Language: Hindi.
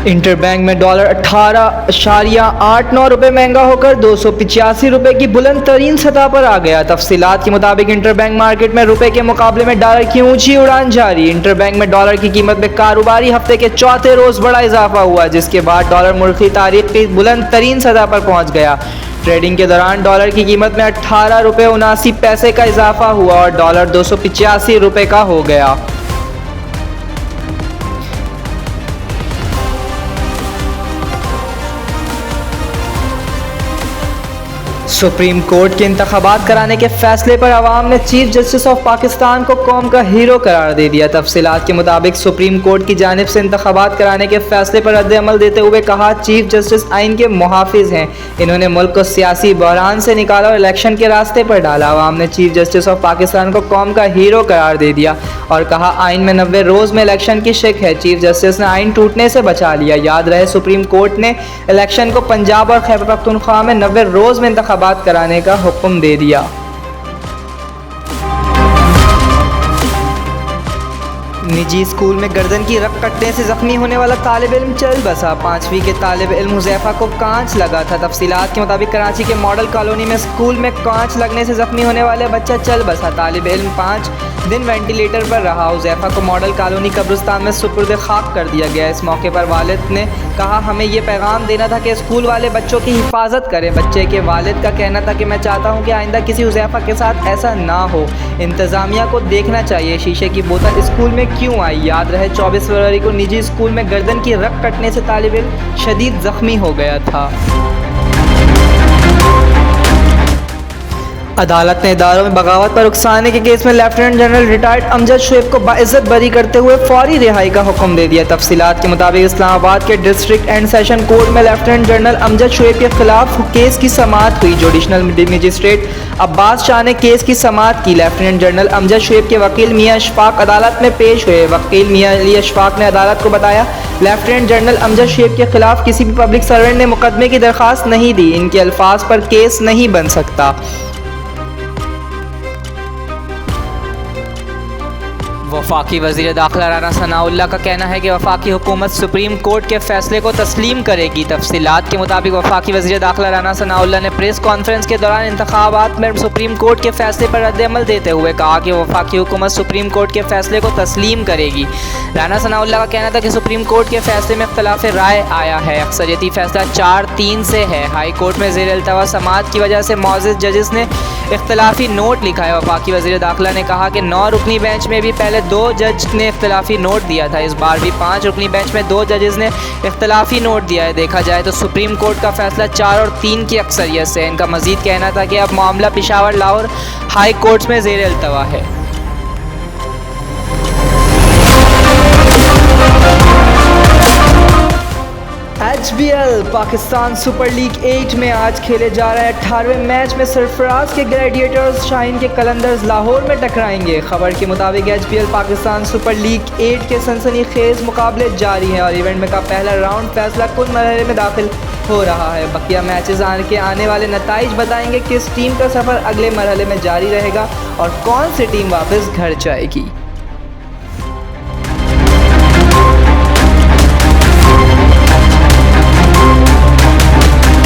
इंटरबैंक में डॉलर 18.89 रुपये महंगा होकर 285 रुपये की बुलंद तरीन सतह पर आ गया। तफसीलात के मुताबिक इंटरबैंक मार्केट में रुपये के मुकाबले में डॉलर की ऊंची उड़ान जारी। इंटरबैंक में डॉलर की कीमत में कारोबारी हफ्ते के चौथे रोज बड़ा इजाफा हुआ, जिसके बाद डॉलर मुल्की तारीख की बुलंद तरीन सतह पर पहुंच गया। ट्रेडिंग के दौरान डॉलर की कीमत में 18 रुपये 79 पैसे का इजाफा हुआ और डॉलर 285 रुपये का हो गया। सुप्रीम कोर्ट के इंतखाबात कराने के फैसले पर अवाम ने चीफ जस्टिस ऑफ पाकिस्तान को कौम का हीरो करार दे दिया। तफसीलात के मुताबिक सुप्रीम कोर्ट की जानिब से इंतखाबात कराने के फैसले पर रद्द-ए-अमल देते हुए कहा, चीफ जस्टिस आइन के मुहाफिज हैं। इन्होंने मुल्क को सियासी बहरान से निकाला और इलेक्शन के रास्ते पर डाला। अवाम ने चीफ जस्टिस ऑफ पाकिस्तान को कौम का हीरो करार दे दिया और कहा, आइन में 90 रोज़ में इलेक्शन की शिक है। चीफ जस्टिस ने आइन टूटने से बचा लिया। याद रहे, सुप्रीम कोर्ट ने इलेक्शन को पंजाब और खैबर पख्तूनख्वा में 90 रोज़ में इंतखाबात कराने का हुक्म दे दिया। निजी स्कूल में गर्दन की रग कटने से जख्मी होने वाला तालिब इल्म चल बसा। 5वीं के तालिब इल्म हुज़ैफा को कांच लगा था। तफसीलात के मुताबिक कराची के मॉडल कॉलोनी में स्कूल में कांच लगने से जख्मी होने वाले बच्चा चल बसा। तालिब इल्म 5 दिन वेंटिलेटर पर रहा। हुज़ैफा को मॉडल कॉलोनी कब्रिस्तान में सुपुर्द खाक कर दिया गया। इस मौके पर वालिद ने कहा, हमें ये पैगाम देना था कि स्कूल वाले बच्चों की हिफाजत करें। बच्चे के वालिद का कहना था कि मैं चाहता हूँ कि आइंदा किसी हुज़ैफा के साथ ऐसा ना हो। इंतज़ामिया को देखना चाहिए शीशे की बोतल स्कूल में क्यों आई। याद रहे, 24 फरवरी को निजी स्कूल में गर्दन की रग कटने से तालिब इल्म शदीद जख्मी हो गया था। अदालत ने इदारों में बगावत पर उकसाने के केस में lieutenant general retired Amjad Shoaib को बाइज्जत बरी करते हुए फौरी रिहाई का हुक्म दे दिया। तफसीलात के मुताबिक इस्लामाबाद के डिस्ट्रिक्ट एंड सेशन कोर्ट में लेफ्टिनेंट जनरल अमजद शुएब के खिलाफ केस की समाअत हुई। जुडिशनल मजिस्ट्रेट अब्बास शाह ने केस की समाअत की। लेफ्टिनेंट जनरल अमजद शुएब के वकील मियाँ अशफाक अदालत में पेश हुए। वकील मियाँ अली अशफाक ने अदालत को बताया, लेफ्टिनेंट जनरल अमजद शुएब के खिलाफ किसी भी पब्लिक सर्वेंट ने मुकदमे की दरख्वास्त नहीं दी। इनके अल्फाज पर केस नहीं बन सकता। वफाकी वज़ीर दाखिला राना सनाउल्लाह का कहना है कि वफाकी हुकूमत सुप्रीम कोर्ट के फैसले को तस्लीम करेगी। तफसीलात के मुताबिक वफाकी वज़ीर दाखिला राना सनाउल्लाह ने प्रेस कॉन्फ्रेंस के दौरान इंतखाबात में सुप्रीम कोर्ट के फैसले पर रद्द-ए-अमल देते हुए कहा कि वफाकी हुकूमत सुप्रीम कोर्ट के फैसले को तस्लीम करेगी। राना सनाउल्लाह का कहना था कि सुप्रीम कोर्ट के फैसले में इख्तलाफ राय आया है। अक्सरियती फैसला 4-3 से है। हाई कोर्ट में ज़ेर इल्तवा समाअत की वजह से मौजूद जजेस ने इख्तलाफी नोट लिखा है। वफाकी वज़ीर दाखिला ने कहा कि 9 रुकनी बेंच में भी पहले 2 जज ने इख्तलाफी नोट दिया था। इस बार भी 5 रुकनी बेंच में 2 जजेस ने इख्तलाफी नोट दिया है। देखा जाए तो सुप्रीम कोर्ट का फैसला 4 और 3 की अक्सरियत से है। इनका मजीद कहना था कि अब मामला पेशावर लाहौर हाई कोर्ट में ज़ेर इल्तवा है। HBL पाकिस्तान सुपर लीग 8 में आज खेले जा रहे 18वें मैच में सरफराज के ग्लैडिएटर्स शाहीन के कलंदर्स लाहौर में टकराएंगे। खबर के मुताबिक HBL पाकिस्तान सुपर लीग 8 के सनसनीखेज मुकाबले जारी हैं और इवेंट में का पहला राउंड फैसला कुन मरहले में दाखिल हो रहा है। बकिया मैचेस आने वाले नताइज बताएंगे किस टीम का सफ़र अगले मरहले में जारी रहेगा और कौन सी टीम वापस घर जाएगी।